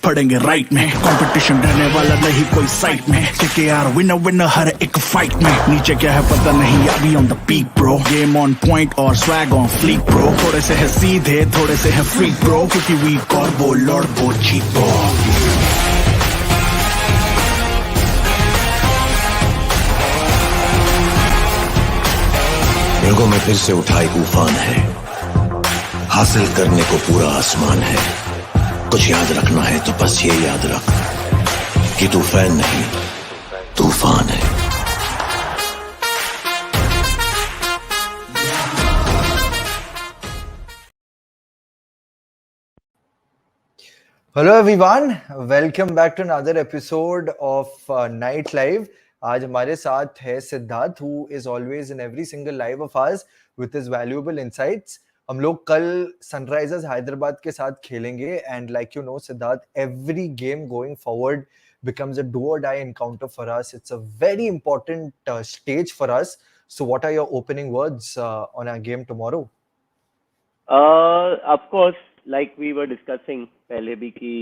पड़ेंगे राइट में, कंपटीशन रहने वाला नहीं कोई साइड में, KKR विनर विनर हर एक फाइट में, नीचे क्या है पता नहीं अभी on the peak bro, game on point और स्वैग ऑन फ्लीक ब्रो, थोड़े से है सीधे थोड़े से है फ्रीक ब्रो, क्योंकि वी गॉट वो लॉर्ड वो जीत ब्रो। रगों में फिर से उठाई तूफान है, हासिल करने को पूरा आसमान है, कुछ याद रखना है तो बस ये याद रख कि तू फैन नहीं तूफान है। Hello everyone, welcome back to another episode of Knight Live. आज हमारे साथ है Siddharth, who is always in every single live of ours with his valuable insights. हम लोग कल सनराइजर्स हैदराबाद के साथ खेलेंगे and like you know Siddharth, every game going forward becomes a do or die encounter for us. It's a very important stage for us. So what are your opening words on our game tomorrow? Of course, like we were discussing पहले भी कि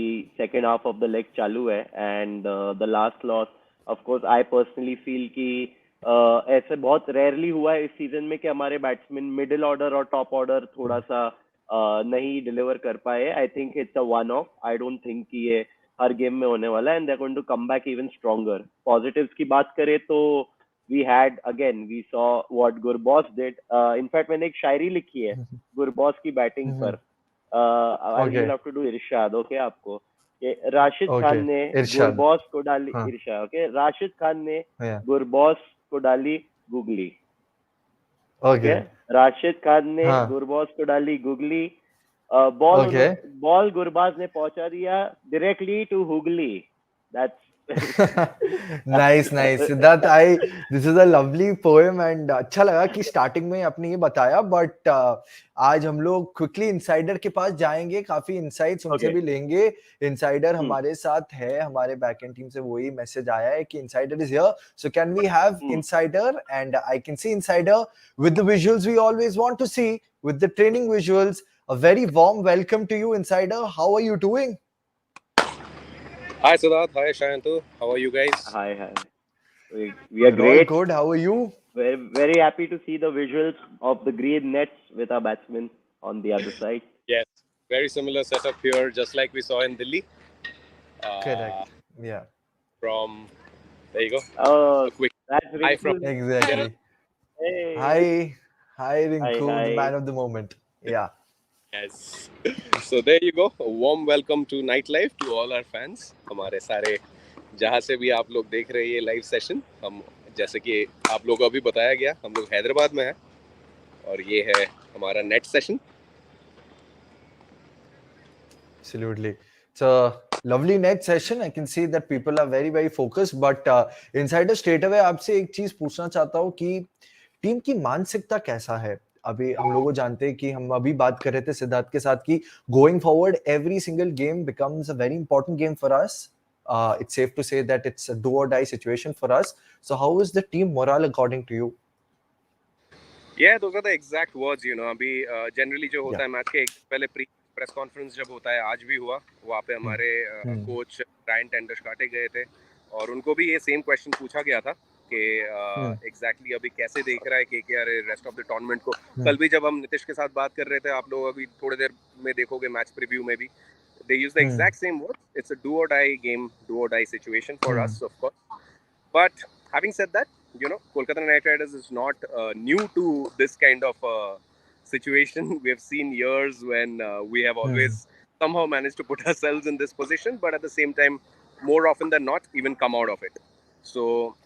second half of the leg चालू है and the last loss, of course I personally feel कि ऐसे बहुत rarely हुआ है इस सीजन में कि हमारे बैट्समैन मिडिल ऑर्डर और टॉप ऑर्डर थोड़ा सा नहीं डिलीवर कर पाए। I think it's a one off, I don't think कि ये हर गेम में होने वाला है and they are going to come back even stronger. Positives की बात करें तो we had again we saw what Gurbaz did. In fact मैंने एक शायरी लिखी है गुरबॉस की बैटिंग पर। I will have to do Irshad, okay आपको। राशिद खान ने गुरबॉस को डाली इरशाद, ओके। राशिद खान ने गुरबॉस को डाली गुगली, ओके। राशिद खान ने गुरबॉस को डाली गुगली। बॉल गुरबाज ने पहुंचा दिया directly to Hooghly. That's nice Siddharth, this is a lovely poem and अच्छा लगा कि स्टार्टिंग में आपने ये बताया, बट आज हम लोग क्विकली इनसाइडर के पास जाएंगे, काफी इनसाइट्स उनसे भी लेंगे। इनसाइडर हमारे साथ है, हमारे बैकएंड टीम से वही मैसेज आया है कि insider is here, so can we have insider and I can see insider with the visuals we always want to see, with the training visuals. A very warm welcome to you, Insider. How are you doing? Hi, Siddharth. Hi, Shayantu. How are you guys? Hi. We are great. All good. How are you? Very, very happy to see the visuals of the green nets with our batsmen on the other side. Yes, very similar setup here, just like we saw in Delhi. Correct. Yeah. From there you go. Oh, a quick that's hi from exactly. Hey. Hi, Rinku, the man of the moment. Yeah. Yes. So there you go. A warm welcome to Night Live to all our fans. हमारे सारे जहाँ से भी आप लोग देख रहे हैं ये लाइव सेशन, हम जैसे कि आप लोगों को अभी बताया गया, हम लोग हैदराबाद में हैं और ये है हमारा net session. Absolutely. It's a lovely net session. I can see that people are very, very focused. But Insider, straight away आपसे एक चीज पूछना चाहता हूँ कि टीम की मानसिकता कैसा है? अभी हम लोग जानते हैं कि हम अभी बात कर रहे थे सिद्धार्थ के साथ कि going forward every single game becomes a very important game for us. It's safe to say that it's a do or die situation for us. So how is the team morale according to you? Yeah, those are the exact words, you know. अभी generally जो होता है match के पहले press conference जब होता है, आज भी हुआ, वहाँ पे हमारे कोच ब्रायन टेंडरस्काटे गए थे और उनको भी ये सेम क्वेश्चन पूछा गया था कि एग्जैक्टली अभी कैसे देख रहा है KKR rest of the tournament को। कल भी जब हम नीतीश के साथ बात कर रहे थे, आप लोग अभी थोड़ी देर में देखोगे मैच प्रीव्यू में भी, they use the exact same words. It's a do or die game, do or die situation for us, of course. But having said that, you know, Kolkata Knight Riders is not new to this kind of situation. We have seen years when we have always somehow managed to put ourselves in this position, but at the same time, more often than not, even come out of it. So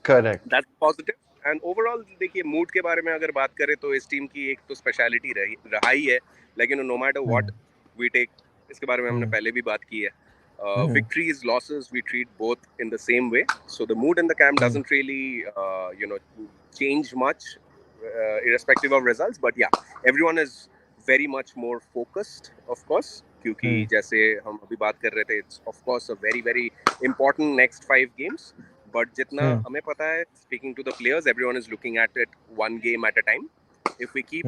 correct, that's positive. And overall देखिए mood के बारे में अगर बात करें तो इस team की एक तो स्पेशलिटी रहा ही है, लेकिन no matter what we take, इसके बारे में हमने पहले भी बात की है, victories, losses, we treat both in the same way. So the mood in the camp doesn't really you know change much irrespective of results, but yeah, everyone is very much more focused, of course, क्योंकि जैसे हम अभी बात कर रहे थे, it's of course a very very important next 5 games. But जितना हमें पता है, speaking to the players, everyone is looking at it one game at a time. If we keep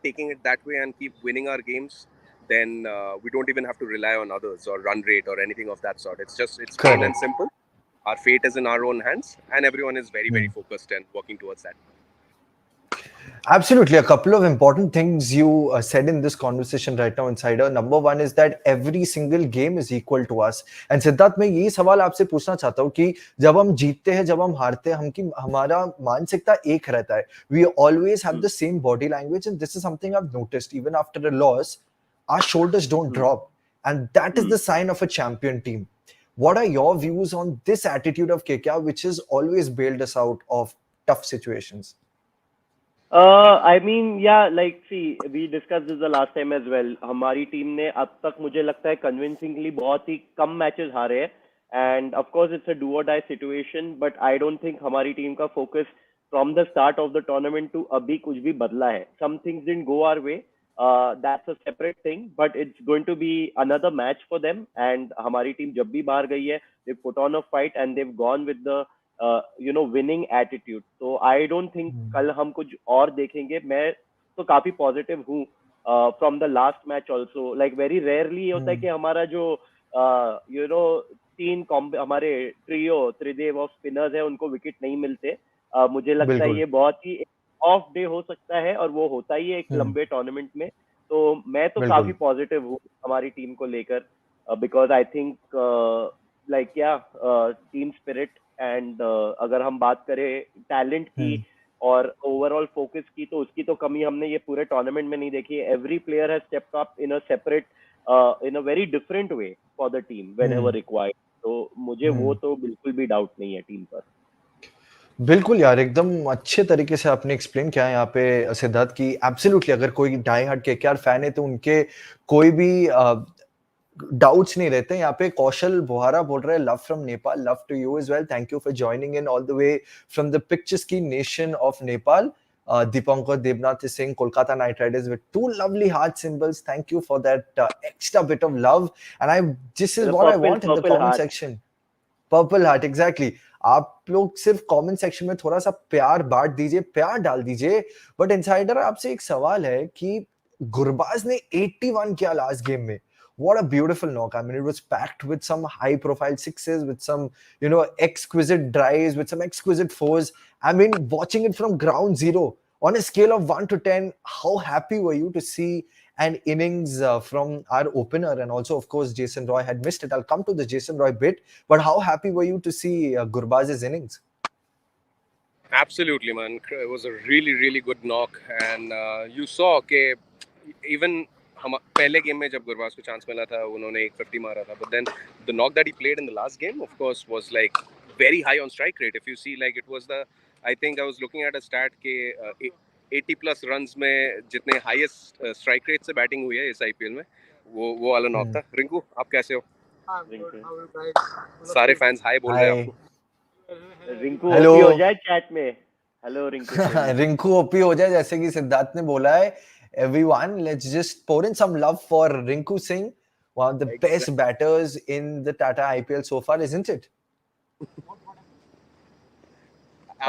taking it that way and keep winning our games, then we don't even have to rely on others or run rate or anything of that sort. It's plain and simple. Our fate is in our own hands, and everyone is very, very focused and working towards that. Absolutely. A couple of important things you said in this conversation right now, Insider. Number one is that every single game is equal to us. And Siddharth, मैं यही सवाल आपसे पूछना चाहता हूँ कि जब हम जीतते हैं, जब हम हारते हैं, हमारा मानसिकता एक रहता है. We always have the same body language, and this is something I've noticed. Even after a loss, our shoulders don't drop, and that is the sign of a champion team. What are your views on this attitude of KKR, which has always bailed us out of tough situations? I mean, yeah, like, see, we discussed this the last time as well. हमारी team ने अब तक मुझे लगता है convincingly बहुत ही कम matches हारे हैं, and of course it's a do or die situation, but I don't think हमारी टीम का focus from the start of the tournament to अभी कुछ भी बदला है. Some things didn't go our way. That's a separate thing, but it's going to be another match for them. And हमारी team जब भी बाहर गई है, they've put on a fight and they've gone with the winning attitude. So I don't think कल हम कुछ और देखेंगे. मैं तो काफी पॉजिटिव हूँ from the last match also. Like very rarely होता है कि हमारा जो हमारे त्रिदेव ऑफ स्पिनर्स है उनको विकेट नहीं मिलते. मुझे लगता है ये बहुत ही ऑफ डे हो सकता है, और वो होता ही है एक लंबे टूर्नामेंट में. तो मैं तो काफी पॉजिटिव हूँ हमारी टीम को लेकर, because I think like team spirit and अगर हम बात करें टैलेंट की और ओवरऑल फोकस की, तो उसकी तो कमी हमने ये पूरे टूर्नामेंट में नहीं देखी. Every player has stepped up in a separate in a very different way for the team whenever required. तो मुझे वो तो बिल्कुल भी डाउट नहीं है टीम पर. बिल्कुल यार, एकदम अच्छे तरीके से आपने एक्सप्लेन किया है यहाँ पे सिद्धार्थ की. एब्सोल्युटली, अगर कोई डाई हार्ड केकेआर फैन है तो उनके कोई भी डाउट्स नहीं रहते. यहाँ पे कौशल बोहारा बोल रहे हैं, love from Nepal, love to you as well, thank you for joining in all the way from the picturesque nation of Nepal. Dipankar Devnath is saying Kolkata Knight Riders with 2 lovely heart symbols. Thank you for that extra bit of love. And this is what I want in the comment section. Purple heart, exactly. आप लोग सिर्फ comment section में थोड़ा सा प्यार बांट दीजिए, प्यार डाल दीजिए. बट इनसाइडर, आपसे एक सवाल है कि गुरबाज ने 81 किया लास्ट गेम में. What a beautiful knock. I mean, it was packed with some high profile sixes, with some, exquisite drives, with some exquisite fours. I mean, watching it from ground zero, on a scale of 1 to 10, how happy were you to see an innings from our opener? And also, of course, Jason Roy had missed it. I'll come to the Jason Roy bit, but how happy were you to see Gurbaz's innings? Absolutely, man. It was a really, really good knock. And you saw that even हम पहले game में जब गुरबाज को chance मिला था, उन्होंने एक 50 मारा था. But then the knock that he played in the last game, of course, was like very high on strike rate. If you see, like, it was I think I was looking at a stat के 80 plus runs में जितने highest strike rate से batting हुई है इस IPL में, वो वाला नॉक था. रिंकू, आप कैसे हो? सारे फैंस हाय बोल रहे हैं आपको. रिंकू ओपी हो जाए चैट में. हेलो रिंकू. रिंकू ओपी हो जाए, जैसे कि सिद्धार्थ ने बोला है. Everyone, let's just pour in some love for Rinku Singh, one of the best batters in the Tata IPL so far, isn't it?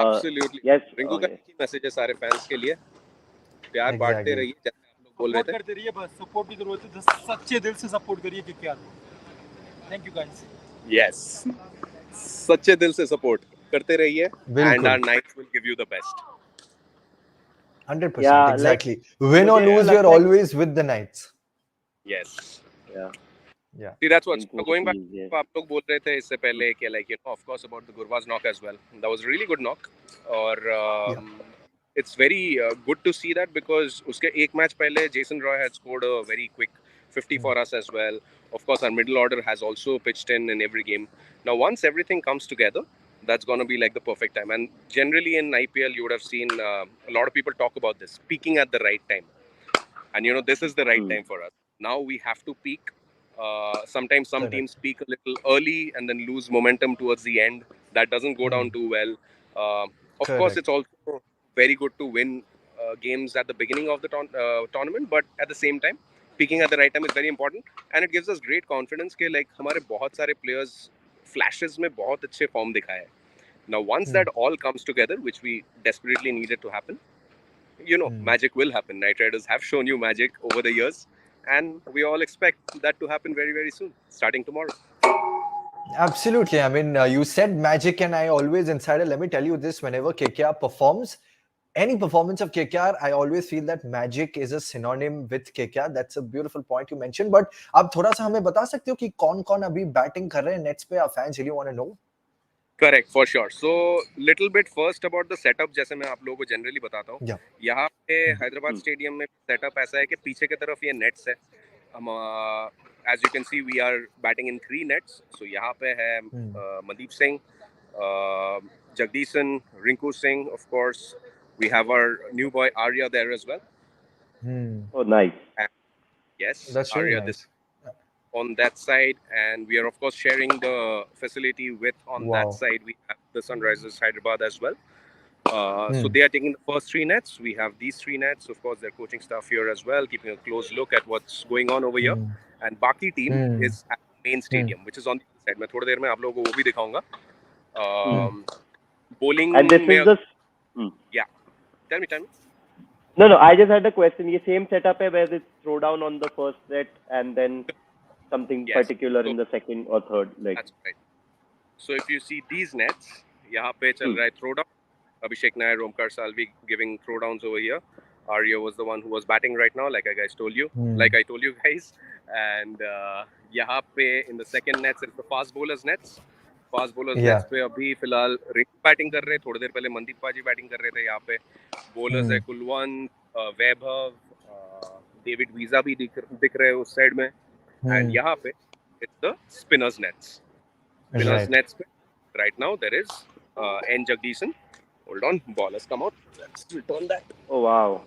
Absolutely. Yes. Rinku का एक मैसेज है सारे फैंस के लिए, प्यार बांटते रहिए जैसे आप लोग बोल रहे थे. करते रहिए, बस सपोर्ट की जरूरत है, सच्चे दिल से सपोर्ट करिए केकेआर को. Thank you guys. यस, सच्चे दिल से सपोर्ट करते रहिए, and our Knights will give you the best. 100%. Yeah, exactly. Win or lose, you're always with the Knights. Yes. Yeah. See, that's what's going back. आप लोग बोल रहे थे इससे पहले कि like, of course, about the Gurbaz knock as well. That was a really good knock. और it's very good to see that, because उसके एक मैच पहले Jason Roy had scored a very quick 50 for us as well. Of course, our middle order has also pitched in every game. Now, once everything comes together, that's going to be like the perfect time. And generally in IPL, you would have seen a lot of people talk about this, peaking at the right time. And, this is the right time for us. Now we have to peak. Sometimes some teams peak a little early and then lose momentum towards the end. That doesn't go down too well. Of course, it's also very good to win games at the beginning of the tournament, but at the same time, peaking at the right time is very important. And it gives us great confidence कि like हमारे बहुत सारे players flashes में बहुत अच्छे form दिखाए हैं. Now, once that all comes together, which we desperately needed to happen, magic will happen. Knight Riders have shown you magic over the years, and we all expect that to happen very, very soon, starting tomorrow. Absolutely. I mean, you said magic, and I always, Insider, let me tell you this, whenever KKR performs, any performance of KKR, I always feel that magic is a synonym with KKR. That's a beautiful point you mentioned. But आप थोड़ा सा हमें बता सकते हो कि कौन-कौन अभी बैटिंग कर रहे हैं नेट्स पे? Our fans really want to know. Correct, for sure. So little bit first about the setup, जैसे मैं आप लोगों को generally बताता हूँ. Yeah. यहाँ पे हैदराबाद स्टेडियम में setup ऐसा है कि पीछे की तरफ ये nets है. हम as you can see we are batting in 3 nets. So यहाँ पे है Mandeep Singh, Jagdishan, Rinku Singh, of course. We have our new boy Arya there as well. Oh, nice. And yes, That's really Arya nice. this on that side, and we are of course sharing the facility with on that side. We have the Sunrisers Hyderabad as well. So they are taking the first 3 nets. We have these 3 nets. Of course, their coaching staff here as well, keeping a close look at what's going on over here. And Baki team is at the main stadium, which is on the side. मैं थोड़ी देर में आप लोगों को वो भी दिखाऊंगा. Bowling And this is the yeah. Tell me. No, I just had a question. ये same setup है where it's throw down on the first net and then something particular in the second or third leg. That's right. So if you see these nets, यहाँ पे चल रहा है throw down. Abhishek Nair, Omkar Salvi giving throwdowns over here. Arya was the one who was batting right now, like I told you guys. And यहाँ पे in the second nets, it's the fast bowlers nets. Fast bowlers nets पे अभी फिलहाल Rinku batting कर रहे हैं. थोड़ी देर पहले मनदीप पाजी बैटिंग कर रहे थे यहाँ पे. Bowlers है कुलवंत, वैभव, डेविड वीजा भी दिख रहे हैं उस साइड में. And यहाँ पे it's the spinners nets. Nets पे right now there is N Jagdishan. Hold on, ball has come out. Let's return that. Oh wow!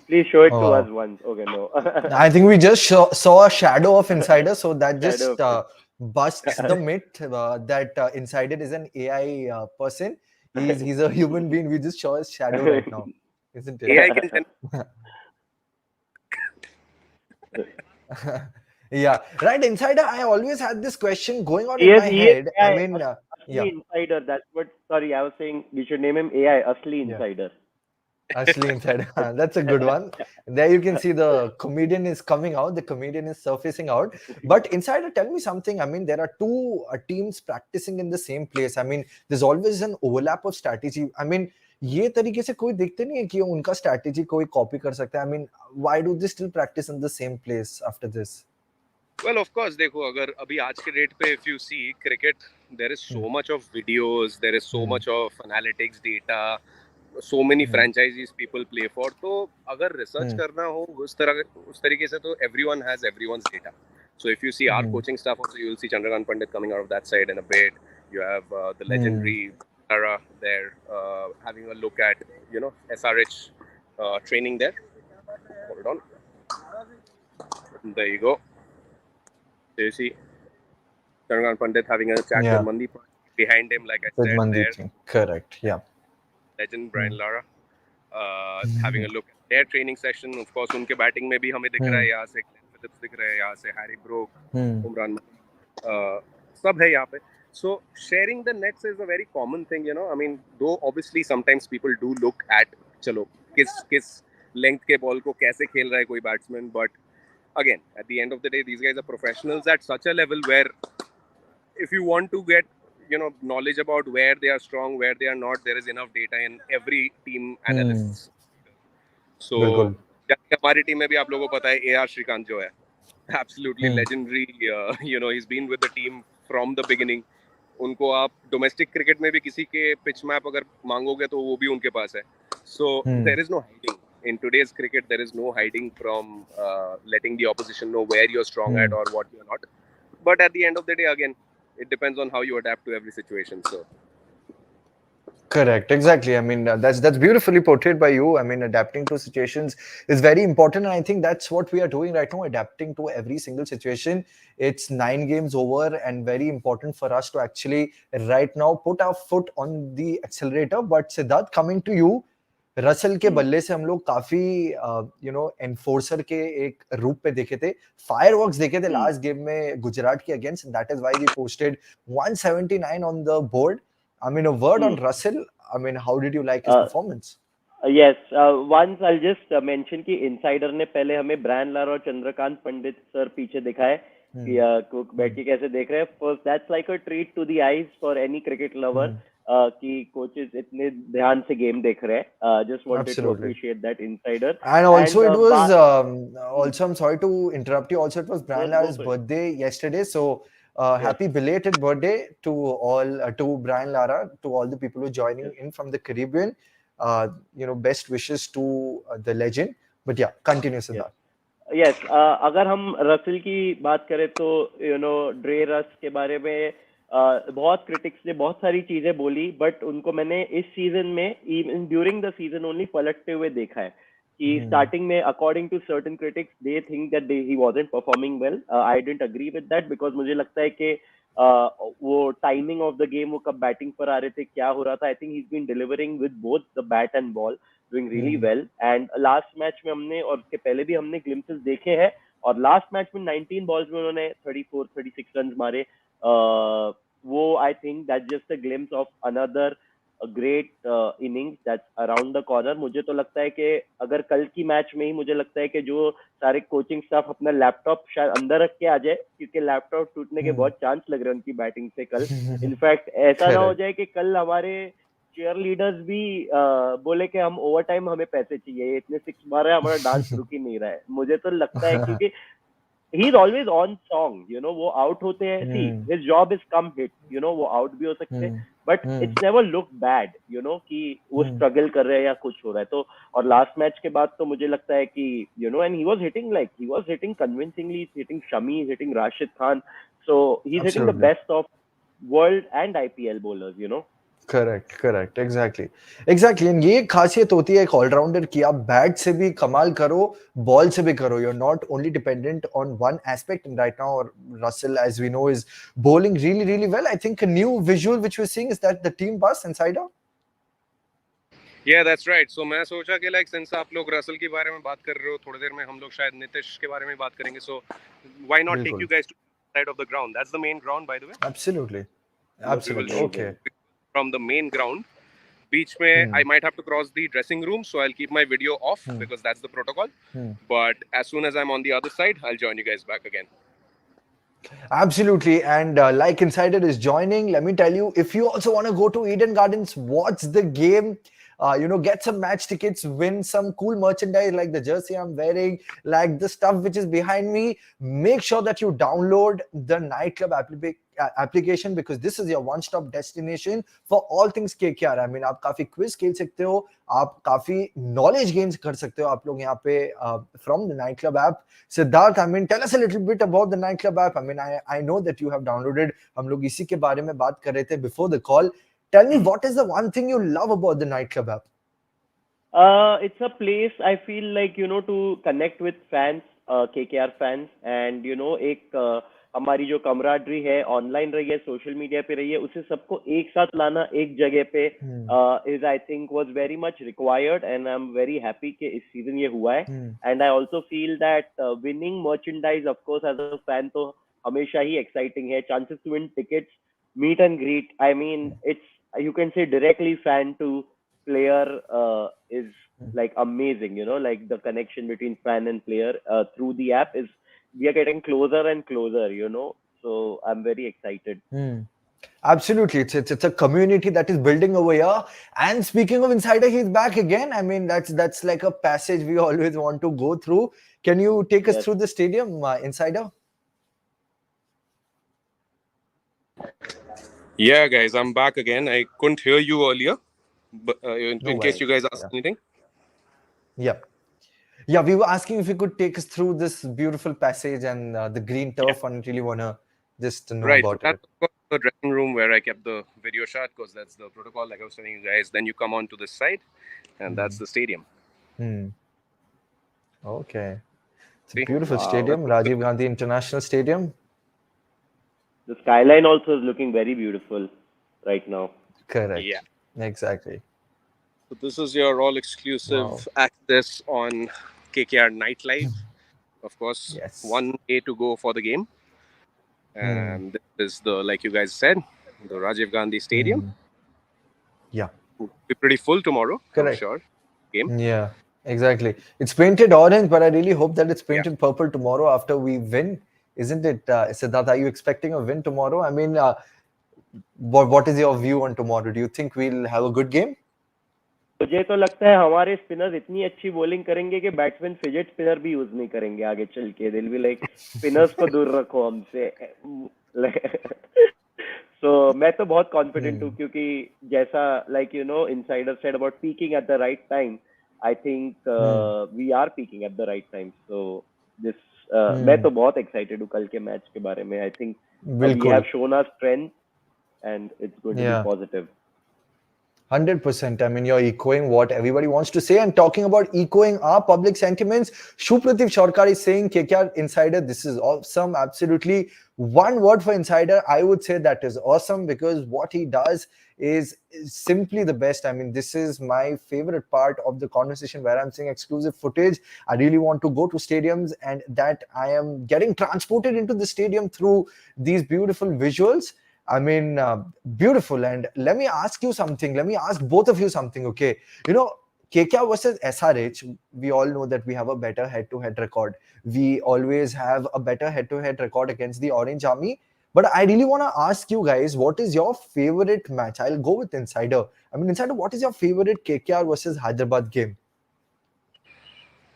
Please show it to us once. Okay, no. I think we just saw a shadow of Insider, so that just busts the myth that Insider is an AI person. He's a human being. We just saw his shadow right now, isn't it? AI can Yeah, right. Insider, I always had this question going on in my head. I mean, Insider. That's what. Sorry, I was saying we should name him AI. Asli Insider. Asli Insider. That's a good one. There you can see the comedian is coming out. The comedian is surfacing out. But Insider, tell me something. I mean, there are two teams practicing in the same place. I mean, there's always an overlap of strategy. I mean, ये तरीके से कोई देखते नहीं है कि उनका strategy कोई copy कर सकता है. I mean, why do they still practice in the same place after this? Well, of course, देखो अगर अभी आज के डेट पे if you see cricket, there is so much of videos, there is so much of analytics data, so many franchises people play for. तो अगर research करना हो उस तरीके से तो everyone has everyone's data. So if you see our coaching staff also, you will see Chandrakant Pandit coming out of that side in a bit. You have the legendary Tara there having a look at SRH training there. Hold on. There you go. So you see Chandrakant Pandit having a chat with Mandeep behind him, like I said there. Correct, yeah. Legend Brian Lara having a look at their training session. Of course, उनके batting में भी हमें दिख रहा है यहाँ से Phillips दिख रहा है यहाँ से Harry Brook, Umran सब है यहाँ पे. So sharing the nets is a very common thing, I mean, though obviously sometimes people do look at चलो किस length के ball को कैसे खेल रहा है कोई batsman, but again, at the end of the day, these guys are professionals at such a level where if you want to get knowledge about where they are strong, where they are not, there is enough data in every team analysts. So हमारी team में भी आप लोगों को पता है AR Shrikant जो है, absolutely legendary. He's been with the team from the beginning. उनको आप domestic cricket में भी किसी के pitch map अगर मांगोगे तो वो भी उनके पास है. So there is no hiding. In today's cricket, there is no hiding from letting the opposition know where you're strong at or what you're not. But at the end of the day, again, it depends on how you adapt to every situation. So, correct, exactly. I mean, that's beautifully portrayed by you. I mean, adapting to situations is very important, and I think that's what we are doing right now, adapting to every single situation. It's 9 games over, and very important for us to actually right now put our foot on the accelerator. But Siddharth, coming to you, Russell के बल्ले से हम लोग काफी enforcer के एक रूप पे देखे थे, फायरवर्क्स देखे थे लास्ट गेम में गुजरात के against. That is why we posted 179 on the board. I mean, a word on Russell. I mean, how did you like his performance? Yes, once I'll just mention कि insider ने पहले हमें Brian Lara और Chandrakant Pandit sir पीछे दिखाए कि को बैठ के कैसे देख रहे हैं. First that's like a treat to the eyes for any cricket lover कि कोचेस इतने ध्यान से गेम देख रहे हैं. Just wanted to Absolutely. appreciate that insider. And also, it was Hmm. also, I'm sorry to interrupt you. Also, it was Brian Go Lara's for it. birthday yesterday. So, Yes. happy belated birthday to all, to Brian Lara, to all the people who are joining in from the Caribbean. Best wishes to the legend. But yeah, continue, Yes. Siddharth. Yes, अगर हम Russell की बात करें तो ड्रे रस के बारे में बहुत क्रिटिक्स ने बहुत सारी चीजें बोली, बट उनको मैंने इस सीजन में even during the season only पलटते हुए देखा है कि स्टार्टिंग में according to certain critics they think that he wasn't performing well. I didn't agree with that because मुझे लगता है कि वो टाइमिंग ऑफ द गेम, वो कब बैटिंग पर आ रहे थे, क्या हो रहा था, I think he is been delivering with both the bat and ball, doing really well. And last match में हमने और उसके पहले भी हमने ग्लिम्पसेस देखे हैं, और लास्ट मैच में 19 बॉल्स में उन्होंने 34-36 रन मारे. वो I think that just a glimpse of another great innings that's around the corner. मुझे तो लगता है कि अगर कल की मैच में ही मुझे लगता है कि जो सारे कोचिंग स्टाफ अपना लैपटॉप शायद अंदर रख के आ जाए, क्योंकि लैपटॉप टूटने के बहुत चांस लग रहे हैं उनकी बैटिंग से कल. इनफैक्ट ऐसा ना हो जाए कि कल हमारे चेयर लीडर्स भी बोले कि हम ओवर टाइम, हमें पैसे चाहिए, इतने सिक्स मारे, हमारा डांस रुक ही नहीं रहा है. मुझे तो लगता है क्योंकि he is always on song, वो आउट होते हैं. See his job is come hit, वो आउट भी हो सकते हैं, but it's never look bad, कि वो स्ट्रगल कर रहे हैं या कुछ हो रहा है. तो और लास्ट मैच के बाद तो मुझे लगता है कि and he was hitting convincingly, hitting Shami, hitting Rashid Khan. So he is hitting the best of world and IPL bowlers. Correct, exactly. And ये खासियत होती है एक ऑलराउंडर की, आप बैट से भी कमाल करो, बॉल से भी करो. You are not only dependent on one aspect. And right now Russell, as we know, is bowling really well. I think a new visual which we're seeing is that the team bus insider. Yeah, that's right. So मैं सोचा कि like since आप लोग Russell के बारे में बात कर रहे हो, थोड़ी देर में हम लोग शायद नीतीश के बारे में बात करेंगे. So why not take you guys to the side of the ground? That's the main ground, by the way. Absolutely. Okay. From the main ground, beach mein I might have to cross the dressing room, so I'll keep my video off because that's the protocol. But as soon as I'm on the other side, I'll join you guys back again. Absolutely. And like Insider is joining, let me tell you, if you also want to go to Eden Gardens, watch the game, get some match tickets, win some cool merchandise like the jersey I'm wearing, like the stuff which is behind me, make sure that you download the nightclub application, because this is your one-stop destination for all things KKR. I mean, आप काफी quiz खेल सकते हो, आप काफी knowledge gains कर सकते हो आप लोग यहाँ पे from the nightclub app. Siddharth, I mean, tell us a little bit about the nightclub app. I mean, I know that you have downloaded. हम लोग इसी के बारे में बात कर रहे थे before the call. Tell me, what is the one thing you love about the nightclub app? It's a place I feel like, to connect with fans, KKR fans, and एक हमारी जो कमराडरी है ऑनलाइन रही है, social media पे रही है, उसे सबको एक साथ लाना एक जगह पे is I think was very much required, and I am very happy कि इस सीजन ये हुआ है. And I also feel that winning merchandise of course as a fan तो हमेशा ही एक्साइटिंग है. Chances to win tickets, meet and greet, I mean it's, you can say directly fan to player is like amazing, like the connection between fan and player through the app is, we are getting closer and closer, so I'm very excited. Absolutely, it's a community that is building over here. And speaking of Insider, he's back again. I mean, that's like a passage we always want to go through. Can you take us through the stadium, Insider? Yeah, guys, I'm back again. I couldn't hear you earlier, but in case you guys asked anything. Yeah, we were asking if you could take us through this beautiful passage and the green turf, and really want to just know about That's it. the dressing room where I kept the video shot, because that's the protocol, like I was telling you guys. Then you come on to this side, and that's the stadium. Okay. It's a beautiful stadium, Rajiv Gandhi International Stadium. The skyline also is looking very beautiful right now. Correct. Yeah. Exactly. So this is your all exclusive access on KKR Night Live. Of course, 1 day to go for the game. And this is the, like you guys said, the Rajiv Gandhi Stadium. Yeah. It'll be pretty full tomorrow, Correct. I'm sure. game. Yeah, exactly. It's painted orange, but I really hope that it's Yeah. painted purple tomorrow after we win. Isn't it, Siddharth? Are you expecting a win tomorrow? I mean, what is your view on tomorrow? Do you think we'll have a good game? मुझे तो लगता है हमारे spinners इतनी अच्छी bowling करेंगे कि batsman fidget spinner भी यूज नहीं करेंगे आगे चल के. दिल बी लाइक स्पिनर्स को दूर रखो हमसे. सो मैं तो बहुत कॉन्फिडेंट हूँ क्योंकि जैसा like you know insider said about peaking at the right time. I think we are peaking at the right time. So this मैं तो बहुत एक्साइटेड हूँ कल के मैच के बारे में. आई थिंक वी हैव बिल्कुल. Shown our strength and it's going to be Yeah. Positive. 100%. I mean, you're echoing what everybody wants to say. And talking about echoing our public sentiments, Shuprativ Sharkar is saying, KKR Insider, this is awesome. Absolutely. One word for Insider, I would say that is awesome because what he does is simply the best. I mean, this is my favorite part of the conversation where I'm seeing exclusive footage. I really want to go to stadiums and that I am getting transported into the stadium through these beautiful visuals. I mean, beautiful. And let me ask you something. Let me ask both of you something, okay? You know, KKR versus SRH, we all know that we have a better head-to-head record. We always have a better head-to-head record against the Orange Army. But I really want to ask you guys, what is your favorite match? I'll go with Insider. I mean, Insider, what is your favorite KKR versus Hyderabad game?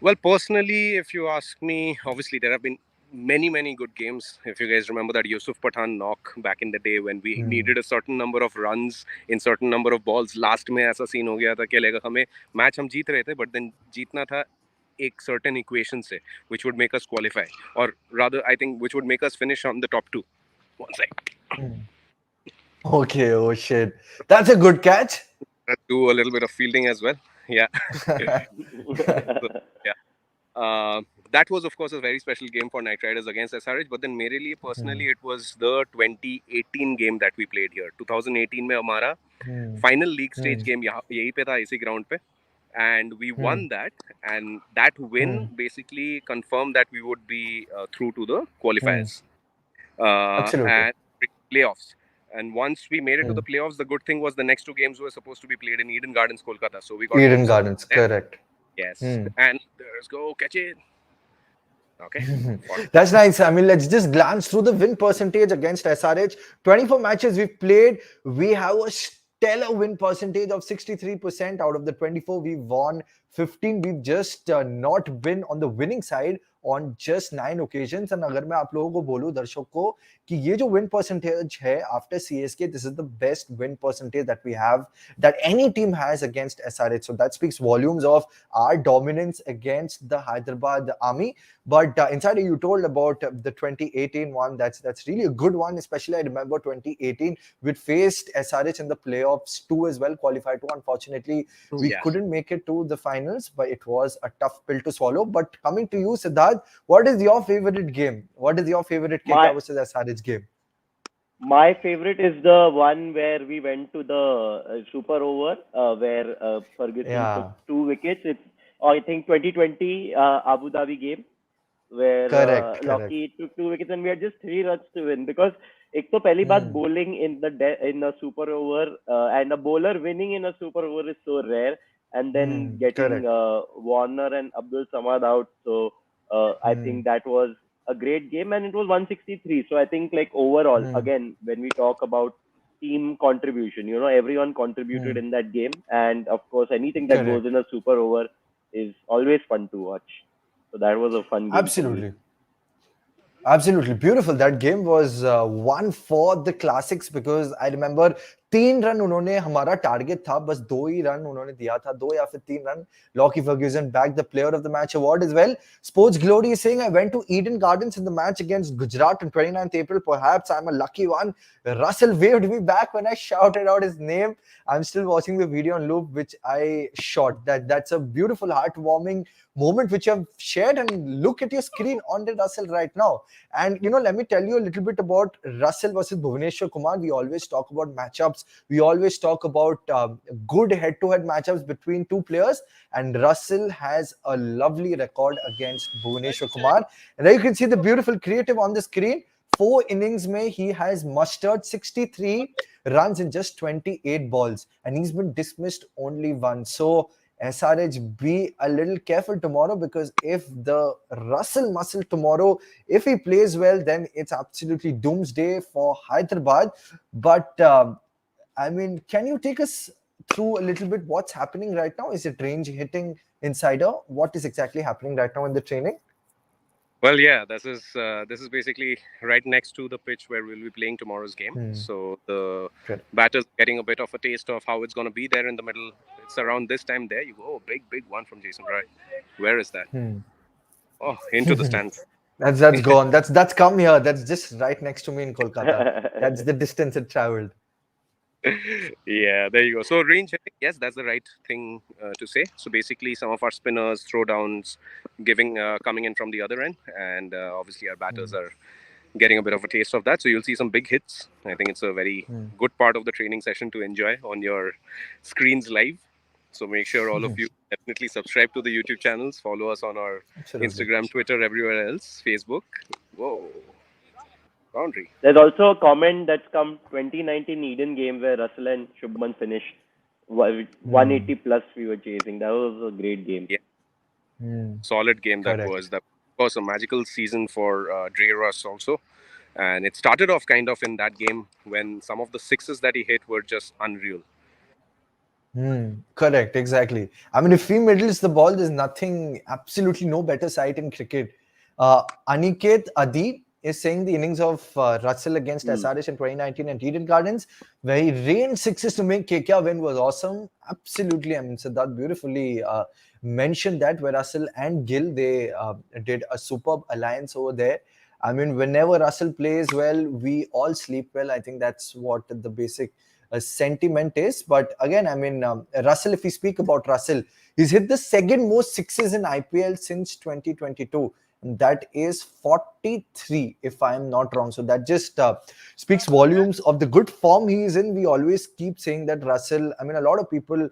Well, personally, if you ask me, obviously there have been many good games. If you guys remember that Yusuf Pathan knock back in the day when we needed a certain number of runs in certain number of balls, last में ऐसा scene हो गया था कि लगा हमें match हम जीत रहे थे but then जीतना था एक certain equation से which would make us qualify, or rather I think which would make us finish on the top two. One sec. Okay, oh shit. That's a good catch. Let's do a little bit of fielding as well. Yeah. So, yeah. That was of course a very special game for Knight Riders against SRH, but then मेरे लिए personally it was the 2018 game that we played here. 2018 में हमारा final league stage game यही पे था इसी ground पे, and we won that, and that win basically confirmed that we would be through to the qualifiers Absolutely. and playoffs. And once we made it to the playoffs, the good thing was the next two games were supposed to be played in Eden Gardens, Kolkata. So we got Eden both Gardens, there. correct. Yes. And let's go catch it. Okay. That's nice. I mean, let's just glance through the win percentage against SRH. 24 matches we've played. We have a stellar win percentage of 63%. Out of the 24, we've won 15. We've just not been on the winning side on just 9 occasions. And अगर मैं आप लोगों को बोलूं दर्शक को कि ये जो win percentage है after CSK, this is the best win percentage that we have, that any team has against SRH. So that speaks volumes of our dominance against the Hyderabad Army. But Insider, you told about the 2018 one. That's really a good one. Especially, I remember 2018. We faced SRH in the playoffs too as well, qualified to. Unfortunately, we couldn't make it to the finals, but it was a tough pill to swallow. But coming to you, Siddharth, what is your favorite game? What is your favorite KKR versus SRH game? My favorite is the one where we went to the super over where Ferguson took 2 wickets. It's I think 2020 Abu Dhabi game where Lockheed took 2 wickets and we had just 3 runs to win. Because एक तो पहली बात bowling in a super over and a bowler winning in a super over is so rare, and then getting Warner and Abdul Samad out. So I think that was a great game, and it was 163. So I think like overall, again, when we talk about team contribution, you know, everyone contributed in that game, and of course, anything that goes in a super over is always fun to watch. So that was a fun game. Absolutely. Absolutely beautiful. That game was one for the classics because I remember 3 run उन्होंने हमारा target था, बस 2 ही run उन्होंने दिया था, 2 या फिर 3 run. Lockie Ferguson bagged the player of the match award as well. Sports Glory is saying, I went to Eden Gardens in the match against Gujarat on 29th April. Perhaps I'm a lucky one. Russell waved me back when I shouted out his name. I'm still watching the video on loop, which I shot. That's a beautiful, heartwarming moment which you have shared, and look at your screen on the Russell right now. And you know, let me tell you a little bit about Russell versus Bhuvneshwar Kumar. We always talk about matchups. We always talk about good head-to-head matchups between two players, and Russell has a lovely record against Bhuvneshwar Kumar. And there you can see the beautiful creative on the screen. 4 innings mein he has mustered 63 runs in just 28 balls, and he's been dismissed only once. So SRH, be a little careful tomorrow, because if the Russell muscle tomorrow, if he plays well, then it's absolutely doomsday for Hyderabad. But I mean, can you take us through a little bit what's happening right now? Is it range hitting insider? What is exactly happening right now in the training? Well, yeah, this is basically right next to the pitch where we'll be playing tomorrow's game. So the Correct. batters getting a bit of a taste of how it's going to be there in the middle. It's around this time. There you go. Oh, big one from Jason Roy. Where is that? Oh, into the stands. That's gone. That's come here. That's just right next to me in Kolkata. That's the distance it traveled. Yeah, there you go. So range hitting, yes, that's the right thing to say. So basically, some of our spinners, throwdowns, coming in from the other end, and obviously our batters are getting a bit of a taste of that. So you'll see some big hits. I think it's a very good part of the training session to enjoy on your screens live. So make sure all of you definitely subscribe to the YouTube channels, follow us on our Instagram, Twitter, everywhere else, Facebook. Whoa. Boundary. There's also a comment that's come 2019 Eden game where Russell and Shubman finished 180 plus we were chasing. That was a great game. Yeah. Solid game that was. That was a magical season for Dre Russ also. And it started off kind of in that game when some of the sixes that he hit were just unreal. Correct, exactly. I mean, if he middles the ball, there's absolutely no better sight in cricket. Aniket Adi is saying the innings of Russell against SRH in 2019 at Eden Gardens, where he rained sixes to make KKR win, was awesome. Absolutely. I mean, Siddharth beautifully mentioned that, where Russell and Gill, they did a superb alliance over there. I mean, whenever Russell plays well, we all sleep well. I think that's what the basic sentiment is. But again, I mean, Russell, if we speak about Russell, he's hit the second most sixes in IPL since 2022. And that is 43, if I'm not wrong. So that just speaks volumes of the good form he is in. We always keep saying that Russell, I mean, a lot of people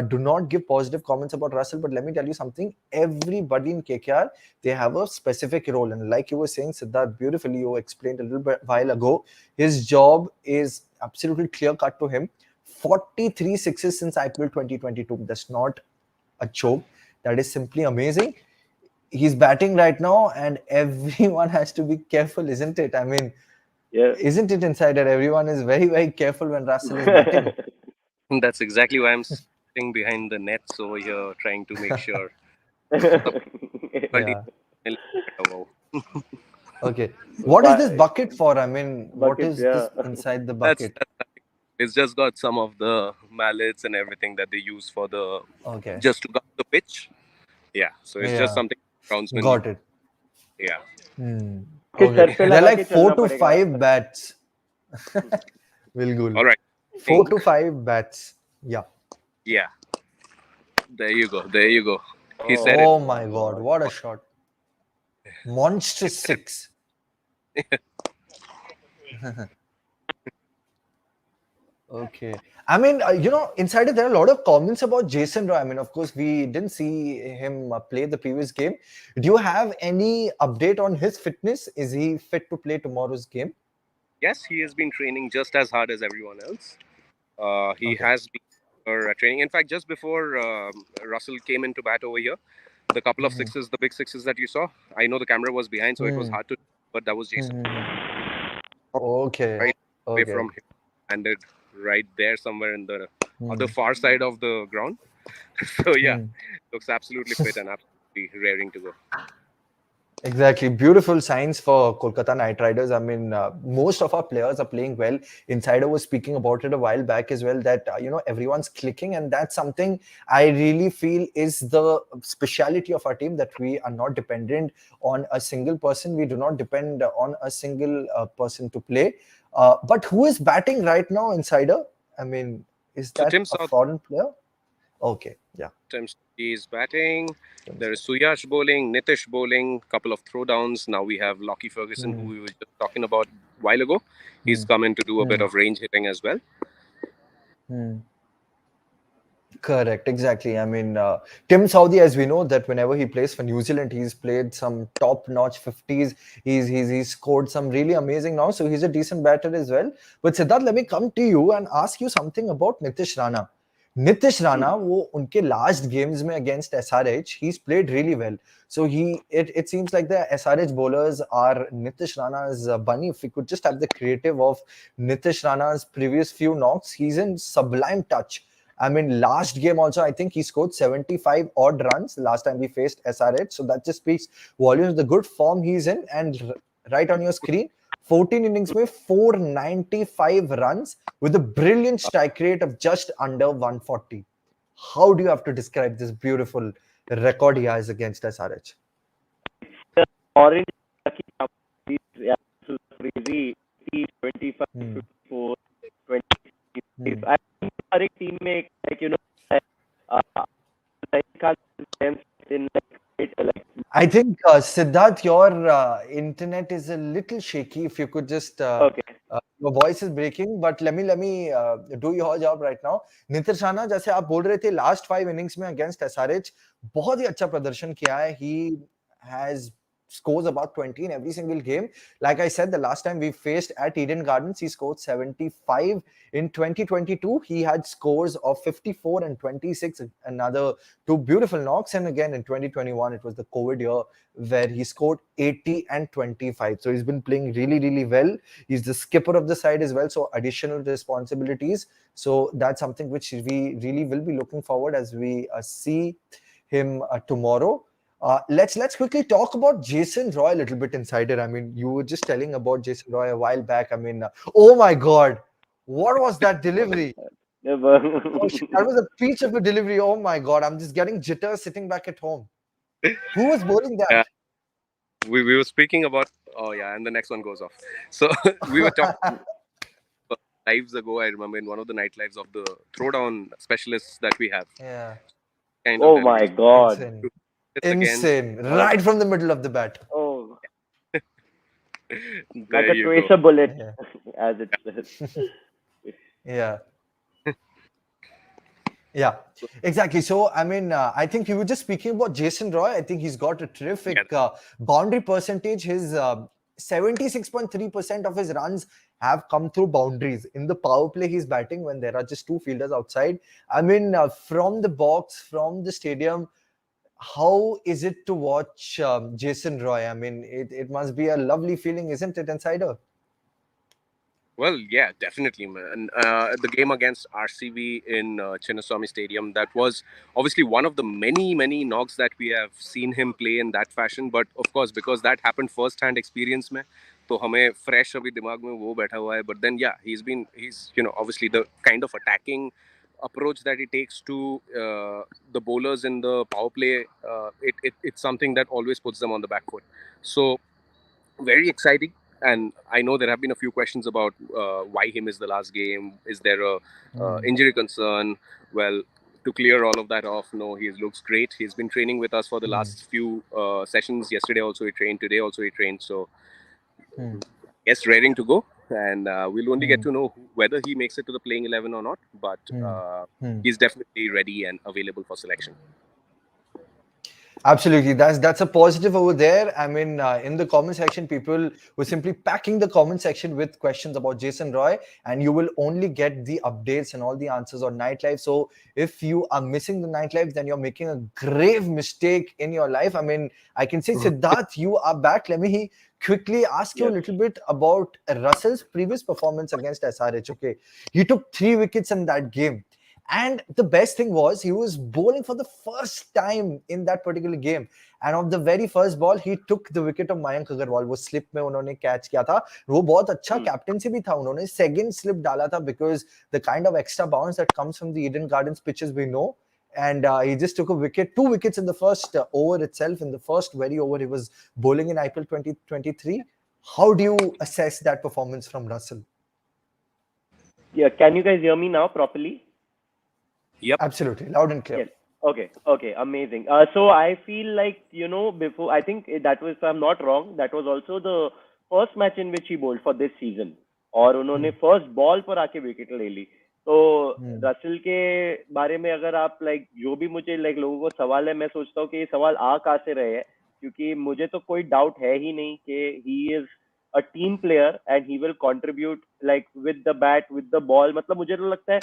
do not give positive comments about Russell, but let me tell you something. Everybody in KKR, they have a specific role. And like you were saying, Siddharth, beautifully, you explained a little bit while ago, his job is absolutely clear cut to him. 43 sixes since IPL 2022. That's not a joke. That is simply amazing. He's batting right now, and everyone has to be careful, isn't it? I mean, isn't it, Insider? Everyone is very, very careful when Russell is batting. That's exactly why I'm sitting behind the nets over here, trying to make sure. Okay. What is this bucket for? I mean, what is this inside the bucket? It's just got some of the mallets and everything that they use for the just to guard the pitch. Yeah. So it's just something groundsmen. Got it. Yeah. Okay. They're like 4 to 5 bats. All right. 4 to 5 bats. Yeah. Yeah. There you go. There you go. He said it. My God. What a shot. Monstrous 6. Okay. I mean, Insider, there are a lot of comments about Jason Roy. I mean, of course, we didn't see him play the previous game. Do you have any update on his fitness? Is he fit to play tomorrow's game? Yes, he has been training just as hard as everyone else. He has been training. In fact, just before Russell came into bat over here, the couple of sixes, the big sixes that you saw, I know the camera was behind, so it was hard to, but that was Jason. Okay. Right away from him, landed right there somewhere in the other far side of the ground. So yeah, looks absolutely fit and absolutely raring to go. Exactly. Beautiful signs for Kolkata Knight Riders. I mean, most of our players are playing well. Insider was speaking about it a while back as well, that, everyone's clicking. And that's something I really feel is the speciality of our team, that we are not dependent on a single person. We do not depend on a single person to play. But who is batting right now, Insider? I mean, is that a foreign player? Okay, yeah. He is batting. There is Suyash bowling, Nitish bowling, couple of throwdowns. Now we have Lockie Ferguson, who we were just talking about a while ago. He's come in to do a bit of range hitting as well. Correct, exactly. I mean, Tim Southee, as we know, that whenever he plays for New Zealand, he's played some top-notch 50s. He's scored some really amazing now, so he's a decent batter as well. But Siddharth, let me come to you and ask you something about Nitish Rana. Nitish Rana, वो उनके last games में against SRH, he's played really well. So it seems like the SRH bowlers are Nitish Rana's bunny. If we could just have the creative of Nitish Rana's previous few knocks, he's in sublime touch. I mean, last game also, I think he scored 75 odd runs last time we faced SRH. So that just speaks volumes, the good form he's in. And right on your screen, 14 innings में 495 runs with a brilliant strike rate of just under 140. How do you have to describe this beautiful record he has against SRH? Orange, yeah, so crazy. 25, 54, 20. I think हर एक team में like you know, in like I think Siddharth, your internet is a little shaky. If you could just, okay. Your voice is breaking, but let me do your job right now. Nitish Rana, जैसे आप बोल रहे थे, last 5 innings में against SRH बहुत ही अच्छा प्रदर्शन किया है. He has scores about 20 in every single game. Like I said, the last time we faced at Eden Gardens, he scored 75. In 2022, he had scores of 54 and 26, another two beautiful knocks. And again, in 2021, it was the COVID year where he scored 80 and 25. So he's been playing really, really well. He's the skipper of the side as well. So additional responsibilities. So that's something which we really will be looking forward as we see him tomorrow. Let's quickly talk about Jason Roy a little bit, Insider. I mean, you were just telling about Jason Roy a while back. I mean, oh my God, what was that delivery? Oh, shit, that was a peach of a delivery. Oh my God, I'm just getting jitters sitting back at home. Who was bowling that? Yeah. We were speaking about, oh yeah, and the next one goes off. So we were talking lives ago. I remember in one of the night lives of the throwdown specialists that we have. Yeah. Kind Oh of my deliveries. God. Insane. Against, Insane. Right from the middle of the bat. Oh, there like a you tracer go. bullet, Yeah. as it says. Yeah. Yeah, exactly. So, I mean, I think you were just speaking about Jason Roy. I think he's got a terrific boundary percentage. His 76.3% of his runs have come through boundaries. In the power play, he's batting when there are just two fielders outside. I mean, from the box, from the stadium, how is it to watch Jason Roy? I mean, it must be a lovely feeling, isn't it, Insider? Well, yeah, definitely, man. The game against RCB in Chinnaswamy Stadium, that was obviously one of the many knocks that we have seen him play in that fashion. But of course, because that happened first-hand experience में, तो हमें fresh अभी दिमाग में वो बैठा हुआ है. But then, yeah, he's obviously the kind of attacking approach that he takes to the bowlers in the power play. It's something that always puts them on the back foot. So very exciting. And I know there have been a few questions about why he missed the last game. Is there a injury concern? Well, to clear all of that off, no, he looks great. He's been training with us for the last few sessions. Yesterday also he trained. Today also he trained. So yes, raring to go. And we'll only get to know whether he makes it to the playing 11 or not. But he's definitely ready and available for selection. Absolutely, that's a positive over there. I mean, in the comment section, people were simply packing the comment section with questions about Jason Roy, and you will only get the updates and all the answers on Night Live. So if you are missing the Night Lives, then you're making a grave mistake in your life. I mean, I can say, Siddharth, you are back. Let me quickly ask you a little bit about Russell's previous performance against SRH. Okay, he took 3 wickets in that game. And the best thing was he was bowling for the first time in that particular game. And on the very first ball, he took the wicket of Mayank Agarwal. वो slip में उन्होंने catch किया था. वो बहुत अच्छा captaincy भी था. उन्होंने second slip डाला था because the kind of extra bounce that comes from the Eden Gardens pitches we know. And he just took a wicket, 2 wickets in the first over itself. In the first very over, he was bowling in IPL 2023. How do you assess that performance from Russell? Yeah, can you guys hear me now properly? Yep. Absolutely, loud and clear. Yes. Okay, amazing. So I feel like, before, I think that was, if I'm not wrong, that was also the first match in which he bowled for this season. और उन्होंने first ball पर आके wicket ले ली. तो Russell के बारे में अगर आप जो भी मुझे लोगों को सवाल है, मैं सोचता हूँ कि ये सवाल आ कहाँ से रहे हैं, क्योंकि मुझे तो कोई डाउट है ही नहीं कि he is a team player and he will contribute with the bat, with the ball. मतलब मुझे तो लगता है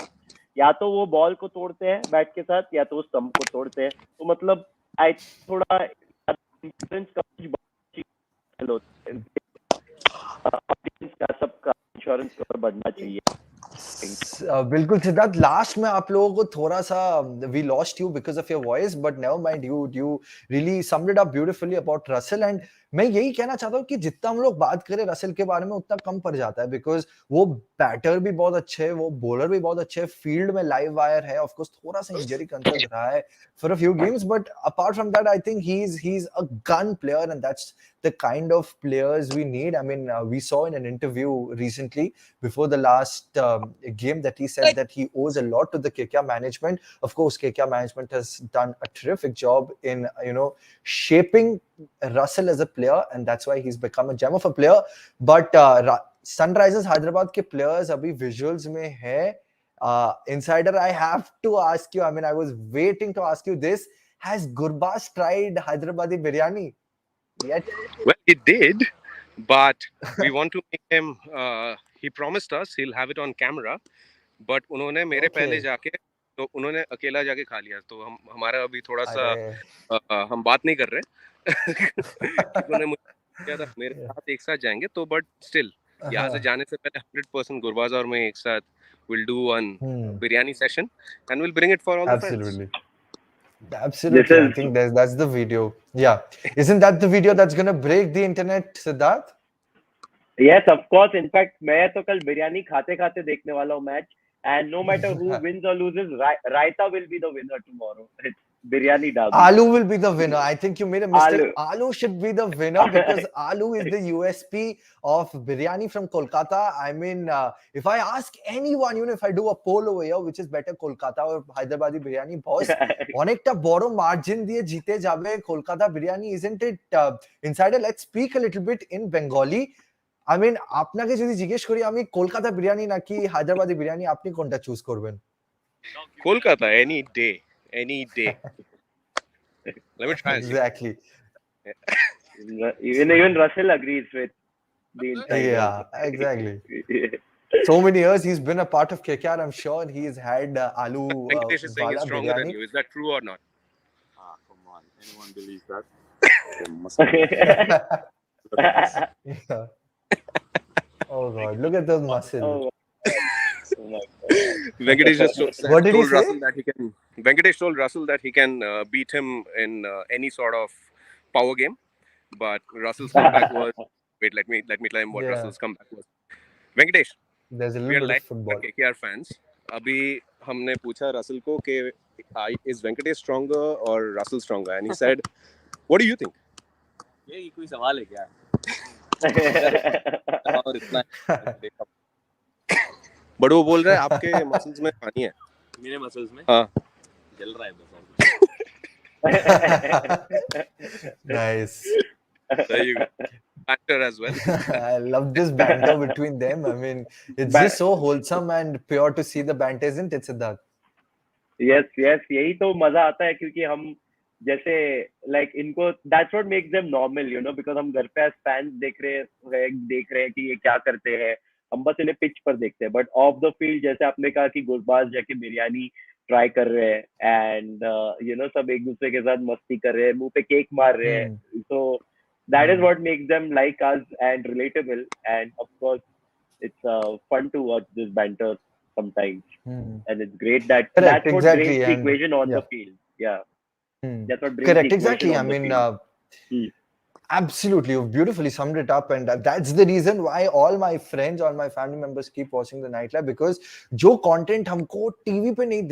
या तो वो बॉल को तोड़ते हैं बैट के साथ या तो वो स्टंप को तोड़ते हैं. तो मतलब आई थोड़ा इंश्योरेंस कवरेज ऑडियंस का सबका इंश्योरेंस कवर बढ़ना चाहिए. बिल्कुल सिद्धार्थ, लास्ट में आप लोगों को थोड़ा सा we lost you because of your voice, but never mind, you really summed it up beautifully about Russell. And मैं यही कहना चाहता हूँ कि जितना हम लोग बात करें रसल के बारे में उतना कम पड़ जाता है, बिकॉज वो बैटर भी बहुत अच्छे है, वो बॉलर भी बहुत अच्छे है, फील्ड में लाइव वायर है, ऑफ कोर्स थोड़ा सा इंजरी कंसर्न रहा है for a few games, but apart from that I think he is a gun player and that's the kind of players we need. I mean, we saw in an interview recently before the last game that he said that he owes a lot to the KKR management. Of course, KKR management has done a terrific job in, shaping Russell as a player, and that's why he's become a gem of a player. But Sunrisers Hyderabad के players अभी visuals में है. Insider, I have to ask you, I mean, I was waiting to ask you this. Has Gurbaz tried Hyderabadi biryani yet? Well, he did, but we want to make him. He promised us he'll have it on camera, but उन्होंने मेरे पहले जाके तो उन्होंने अकेला जाके खा लिया, तो हमारा अभी थोड़ा सा हम बात नहीं कर रहे. उन्होंने मुझे किया था मेरे साथ एक साथ जाएंगे, तो बट स्टिल यहाँ से जाने से पहले 100% गुरबाज और मैं एक साथ will do one biryani session and we'll bring it for all the friends. Absolutely. I think that's the video. Yeah. Isn't that the video that's going to break the internet, Siddharth? Yes, of course. In fact, मैं तो कल बिरयानी खाते खाते देखने वाला हूँ match. And no matter who wins or loses, Raita will be the winner tomorrow. It's biryani derby. Aloo will be the winner. I think you made a mistake. Aloo should be the winner because Aloo is the USP of biryani from Kolkata. I mean, if I ask anyone, if I do a poll over here, which is better, Kolkata or Hyderabadi biryani, boss, অনেকটা বড় margin দিয়ে জিতে যাবে Kolkata biryani, isn't it? Insider, let's speak a little bit in Bengali. I mean, আপনাকে যদি জিজ্ঞেস করি আমি কলকাতা বিরিয়ানি নাকি হায়দ্রাবাদি বিরিয়ানি, আপনি কোনটা চুজ করবেন? Kolkata, any day. Let me try. Exactly. Even Russell agrees with the insider. Yeah, exactly. So many years he's been a part of KKR. I'm sure he's had aloo Venkatesh is saying he's stronger than you. Is that true or not? Come on. Anyone believes that? Yeah. Oh God! Look at those muscles. Oh my God. Venkatesh just What did he told say? Russell that he can. Venkatesh told Russell that he can beat him in any sort of power game, but Russell's comeback was. Wait, let me tell him what Russell's comeback was. Venkatesh, there's a we little are bit of football. KKR fans. अभी हमने पूछा Russell को कि is Venkatesh stronger or Russell stronger, and he said, "What do you think?" ये कोई सवाल है क्या? बट वो बोल रहा है आपके मसल्स में पानी है. मेरे मसल्स में? हाँ. जल रहा है बस. Nice. There you go. Banter as well. I love this banter between them. I mean, it's just so wholesome and pure to see the banter, isn't it, Siddharth? Yes, यही तो मजा आता है क्योंकि हम जैसे इनको that's what makes them normal, because हम घर पे as fans देख रहे हैं कि ये क्या करते हैं, हम बस इन्हें पिच पर देखते हैं, बट ऑफ द फील्ड जैसे आपने कहा कि गुरबाज जाके बिरयानी ट्राई कर रहे हैं एंड सब एक दूसरे के साथ मस्ती कर रहे हैं, मुंह पे केक मार रहे हैं, so that is what makes them like us and relatable, and of course it's fun to watch this banter sometimes, and it's great that that's what brings the equation on the field. That's what brings Correct, the exactly. I mean, absolutely, you've beautifully summed it up, and that's the reason why all my friends, all my family members keep watching the Night Live, because जो content हमको TV पे नहीं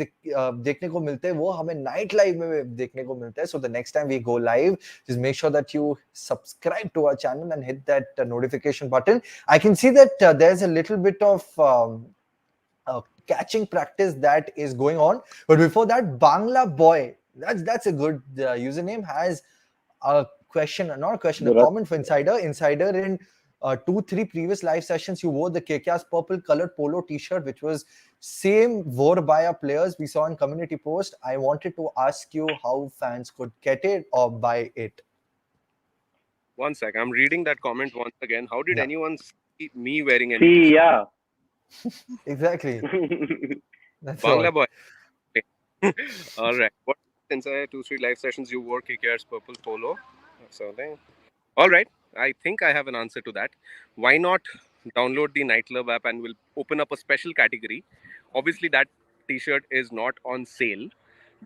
देखने को मिलते वो हमें Night Live में देखने को मिलता है. So the next time we go live, just make sure that you subscribe to our channel and hit that notification button. I can see that there's a little bit of catching practice that is going on, but before that, Bangla Boy, that's a good username, has a question, not a question, a comment for Insider. Insider, in 2-3 previous live sessions, you wore the KKR's purple colored polo t-shirt, which was same wore by our players we saw in community post. I wanted to ask you how fans could get it or buy it. One sec, I'm reading that comment once again. How did anyone see me wearing any? See, yeah. Exactly. That's Bangla all. boy. All right. What inside 2 3 live sessions you wore KKR's purple polo or something? All right. I think I have an answer to that. Why not download the nightclub app and we'll open up a special category. Obviously that t-shirt is not on sale,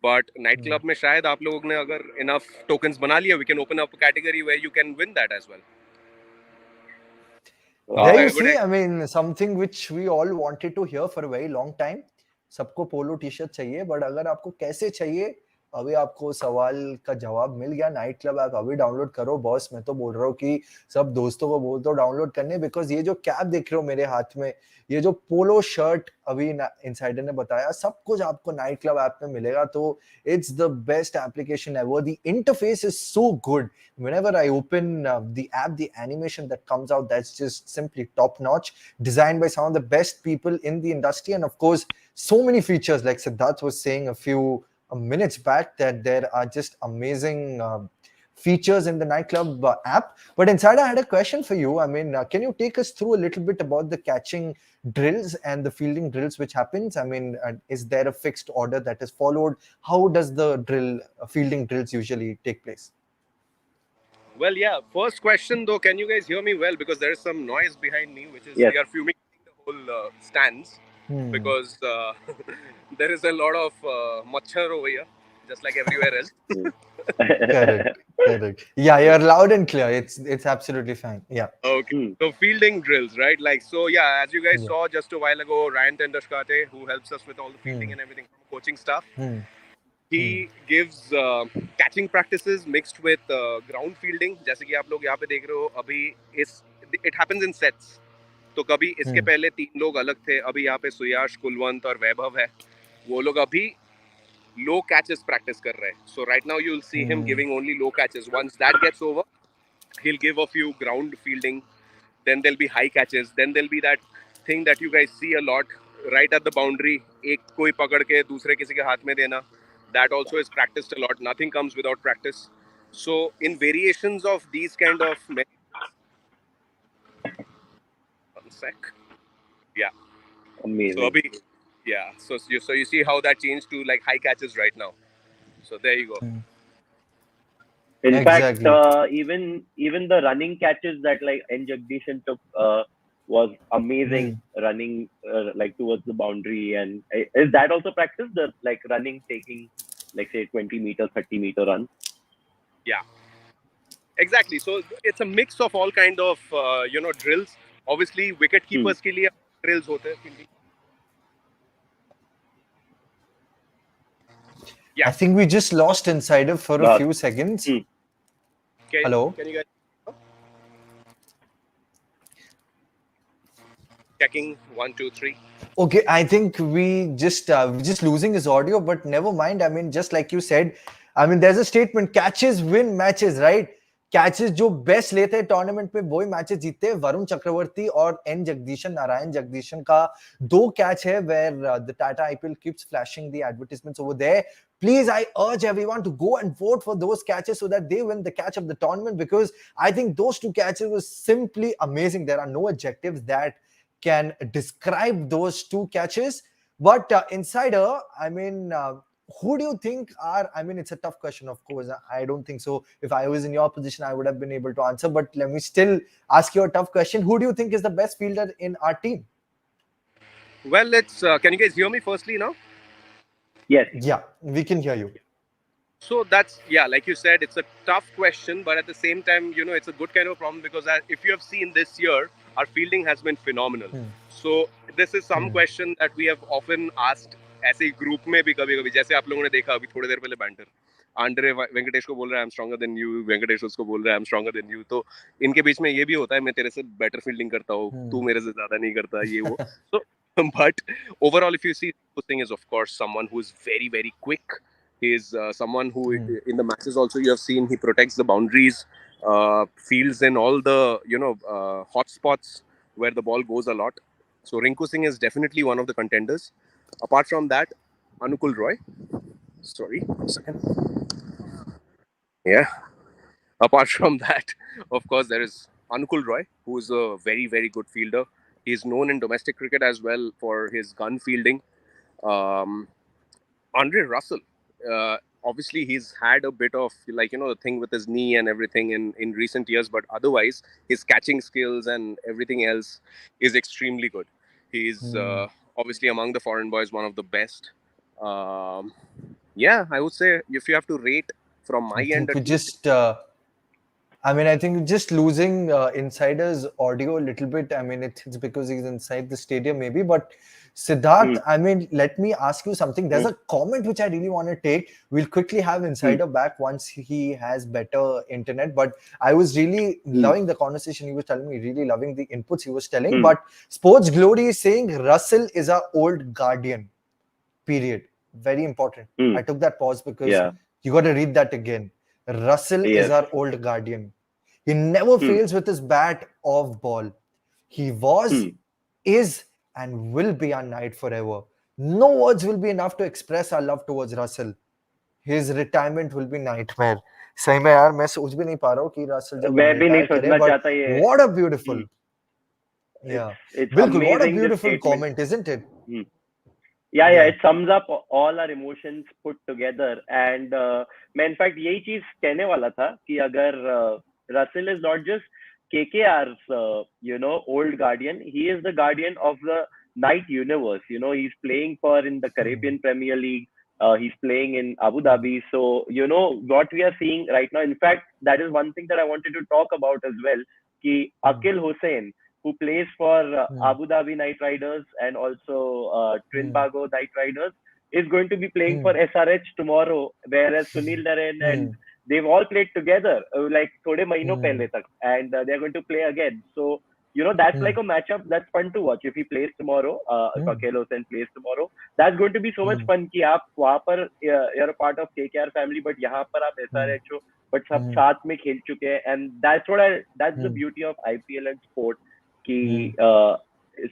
but nightclub में शायद आप लोगों ने अगर enough tokens बना लिया, we can open up a category where you can win that as well. There Wow. you Good see, idea. I mean, something which we all wanted to hear for a very long time. सबको polo T shirt चाहिए, but अगर आपको कैसे चाहिए, अभी आपको सवाल का जवाब मिल गया. नाइट क्लब ऐप अभी डाउनलोड करो बॉस. मैं तो बोल रहा हूँ कि सब दोस्तों को बोल दो डाउनलोड करने, बिकॉज ये जो कैप देख रहे हो मेरे हाथ में, ये जो पोलो शर्ट अभी इनसाइडर ने बताया, सब कुछ आपको नाइट क्लब ऐप में मिलेगा. तो it's the best application ever. The interface is so good. Whenever I open the app, the animation that comes out, that's just simply top notch, designed by some of the best people in the industry. And of course, so many features, like Siddharth was saying a few minutes back, that there are just amazing features in the nightclub app. But inside, I had a question for you. I mean, can you take us through a little bit about the catching drills and the fielding drills which happens? I mean, is there a fixed order that is followed? How does the fielding drills usually take place? Well, yeah. First question though, can you guys hear me well? Because there is some noise behind me, which is Yes. we are fuming the whole stands because there is a lot of machhar over here, just like everywhere else. Correct. Yeah, you're loud and clear. It's absolutely fine. Yeah. Okay. So fielding drills, right? Like, so yeah, as you guys Yeah. saw just a while ago, Ryan Tenderskate, who helps us with all the fielding and everything from coaching stuff, he gives catching practices mixed with ground fielding. जैसे कि आप लोग यहाँ पे देख रहे हो अभी it happens in sets. तो कभी इसके पहले 3 लोग अलग थे, अभी यहाँ पे सुयाश, कुलवंत और वैभव है. वो लोग अभी low catches practice कर रहे हैं. So right now you'll see him giving only low catches. Once that gets over, he'll give a few ground fielding. Then there'll be high catches. Then there'll be that thing that you guys see a lot right at the boundary. एक कोई पकड़ के दूसरे किसी के हाथ में देना. That also is practiced a lot. Nothing comes without practice. So in variations of these kind of one sec. Yeah. Amazing. So abhi, yeah. So you see how that changed to like high catches right now. So there you go. In Exactly. fact, even the running catches that like N Jagdishan took was amazing. Running like towards the boundary, and is that also practice? The like running, taking like say 20-meter, 30-meter run. Yeah. Exactly. So it's a mix of all kind of drills. Obviously, wicket keepers के लिए drills होते हैं. Yeah. I think we just lost Insider for a few seconds. Hello? Can you guys checking 1 2 3? Okay, I think we just losing his audio, but never mind. I mean, just like you said, I mean, there's a statement: catches win matches, right? Catches जो best लेते हैं tournament में वही matches जीतते हैं. वरुण चक्रवर्ती और N Jagadeesan, Narayan Jagadeesan का 2 catch है where the Tata IPL keeps flashing the advertisements over there. Please, I urge everyone to go and vote for those catches so that they win the catch of the tournament, because I think those 2 catches were simply amazing. There are no adjectives that can describe those 2 catches. But Insider, I mean, who do you think are, I mean, it's a tough question, of course. I don't think so. If I was in your position, I would have been able to answer. But let me still ask you a tough question. Who do you think is the best fielder in our team? Well, it's can you guys hear me firstly now? Yes. Yeah, we can hear you. So that's, yeah, like you said, it's a tough question, but at the same time, it's a good kind of problem because if you have seen this year, our fielding has been phenomenal. So this is some question that we have often asked ऐसे ही group में भी कभी-कभी, जैसे आप लोगों ने देखा अभी थोड़ी देर पहले बैंटर, आंड्रे वेंकटेश को बोल रहा है I am stronger than you, Venkatesh उसको बोल रहा है I am stronger than you. तो इनके बीच में ये भी होता है मैं तेरे से बेटर फील्डिंग करता हूँ, तू मेरे से ज्यादा नहीं करता, ये वो. So but overall if you see, the thing is of course someone who is very very quick. He is someone who in the matches also you have seen he protects the boundaries, fields in all the hot spots where the ball goes a lot. So Rinku Singh is definitely one of the contenders. Apart from that, Anukul Roy. Sorry, 1 second. Yeah. Apart from that, of course, there is Anukul Roy, who is a very, very good fielder. He is known in domestic cricket as well for his gun fielding. Andre Russell. Obviously, he's had a bit of the thing with his knee and everything in recent years, but otherwise, his catching skills and everything else is extremely good. He's obviously among the foreign boys one of the best. Yeah, I would say if you have to rate from my I end think we at least. just I think just losing Insider's audio a little bit. I mean, it's because he's inside the stadium, maybe. But Siddharth, I mean, let me ask you something. There's a comment which I really want to take. We'll quickly have Insider back once he has better internet. But I was really loving the conversation he was telling me, really loving the inputs he was telling. But Sports Glory is saying Russell is our old guardian. Period. Very important. I took that pause because you got to read that again. Russell is our old guardian. He never fails with his bat off ball. He was, is, and will be our knight forever. No words will be enough to express our love towards Russell. His retirement will be nightmare. सही में यार मैं सोच भी नहीं पा रहा हूँ कि रसल जब retire करे, but what a beautiful, it's बिल्कुल, what a amazing, beautiful comment, isn't it? Yeah, it sums up all our emotions put together. And मैं in fact यही चीज कहने वाला था कि अगर Russell is not just KKR's old guardian, he is the guardian of the night universe. He's playing in the Caribbean Premier League. He's playing in Abu Dhabi. So what we are seeing right now, in fact, that is one thing that I wanted to talk about as well, कि Akil Hussain, who plays for Abu Dhabi Knight Riders and also Trinbago Knight Riders, is going to be playing for SRH tomorrow, whereas Sunil Narain and they've all played together like thode mahino pehle tak, and they're going to play again. So that's like a matchup that's fun to watch. If he plays tomorrow, if Akil Hussain plays tomorrow, that's going to be so much fun कि आप वहाँ पर you're a part of KKR family, but यहाँ पर आप SRH हो, but सब साथ में खेल चुके हैं, and that's the beauty of IPL and sport. Ki,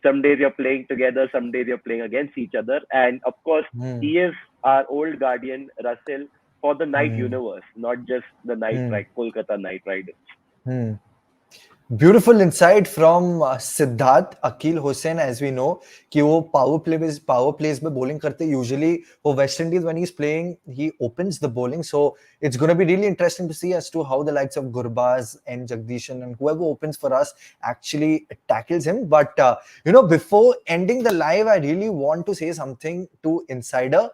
some days you're playing together, some days you're playing against each other, and of course he is our old guardian, Russell, for the night universe, not just the night Kolkata Knight Riders. Beautiful insight from Siddharth. Akil Hussain, as we know, कि वो power plays में bowling करते usually for West Indies. When he's playing, he opens the bowling. So it's going to be really interesting to see as to how the likes of Gurbaz and Jagdishan and whoever opens for us actually tackles him. But before ending the live, I really want to say something to Insider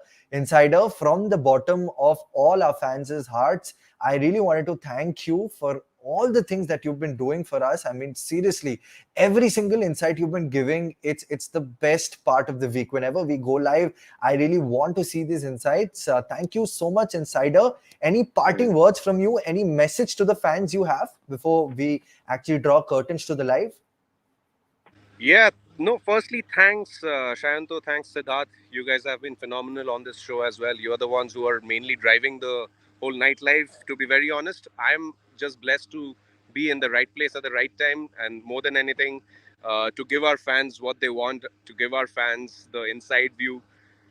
from the bottom of all our fans' hearts. I really wanted to thank you for all the things that you've been doing for us. I mean, seriously, every single insight you've been giving, it's the best part of the week. Whenever we go live, I really want to see these insights. Thank you so much, Insider. Any parting words from you? Any message to the fans you have before we actually draw curtains to the live? Yeah, no, firstly, thanks, Shayanto, thanks, Siddharth. You guys have been phenomenal on this show as well. You are the ones who are mainly driving the whole nightlife. To be very honest, I'm just blessed to be in the right place at the right time, and more than anything, to give our fans what they want, to give our fans the inside view.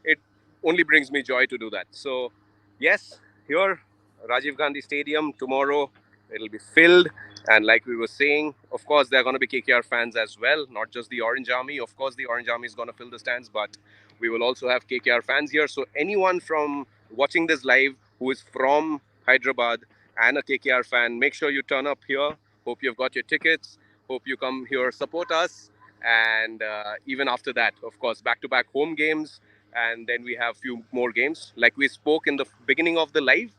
It only brings me joy to do that. So, yes, here, Rajiv Gandhi Stadium, tomorrow, it'll be filled. And like we were saying, of course, there are going to be KKR fans as well, not just the Orange Army. Of course, the Orange Army is going to fill the stands, but we will also have KKR fans here. So anyone from watching this live who is from Hyderabad and a KKR fan, make sure you turn up here. Hope you've got your tickets. Hope you come here, support us. And even after that, of course, back-to-back home games. And then we have a few more games. Like we spoke in the beginning of the live,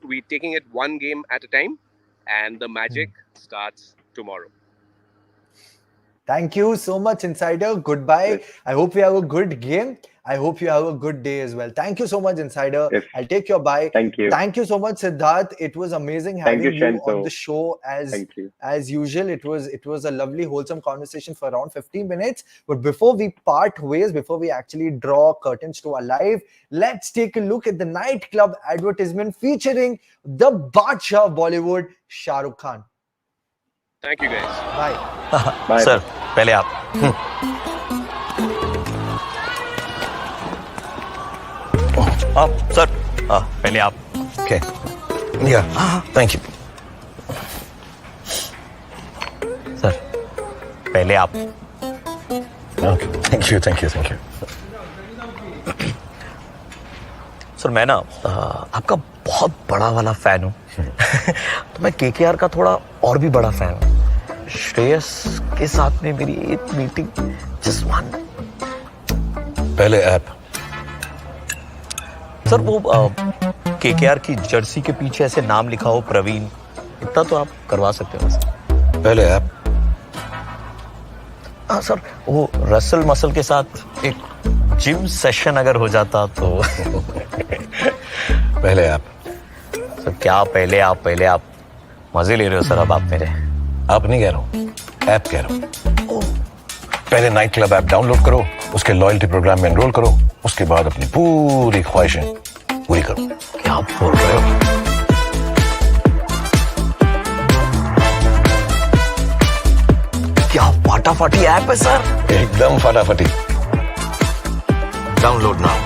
we're taking it one game at a time. And the magic starts tomorrow. Thank you so much, Insider. Goodbye. Yes. I hope you have a good game. I hope you have a good day as well. Thank you so much, Insider. Yes. I'll take your bye. Thank you. Thank you so much, Siddharth. It was amazing having you on the show as usual. It was a lovely, wholesome conversation for around 15 minutes. But before we part ways, before we actually draw curtains to our live, let's take a look at the nightclub advertisement featuring the Badshah of Bollywood, Shah Rukh Khan. Thank you, guys. Bye. Bye. Sir, पहले आप. Sir, पहले आप. Okay. Yeah. Thank you. Sir, पहले आप. Okay. Thank you. Sir मैं ना आपका बहुत बड़ा वाला फैन हूँ तो मैं केकेआर का थोड़ा और भी बड़ा फैन हूँ। श्रेयस के साथ में मेरी एक मीटिंग जस्ट वन। पहले ऐप। सर वो केकेआर की जर्सी के पीछे ऐसे नाम लिखा हो प्रवीण, इतना तो आप करवा सकते हो सर। पहले ऐप। हाँ सर, वो रसल मसल के साथ एक जिम सेशन अगर हो जाता तो पहले ऐप। सर क्या पहले आप मजे ले रहे हो सर अब आप मेरे। आप नहीं कह रहा हूँ, ऐप कह रहा हूँ। पहले नाइट क्लब ऐप डाउनलोड करो, उसके लॉयल्टी प्रोग्राम में एनरोल करो, उसके बाद अपनी पूरी ख्वाहिशें पूरी करो। क्या बोल रहे हो? क्या फाटाफाटी ऐप है सर। एकदम फटाफटी। Download now.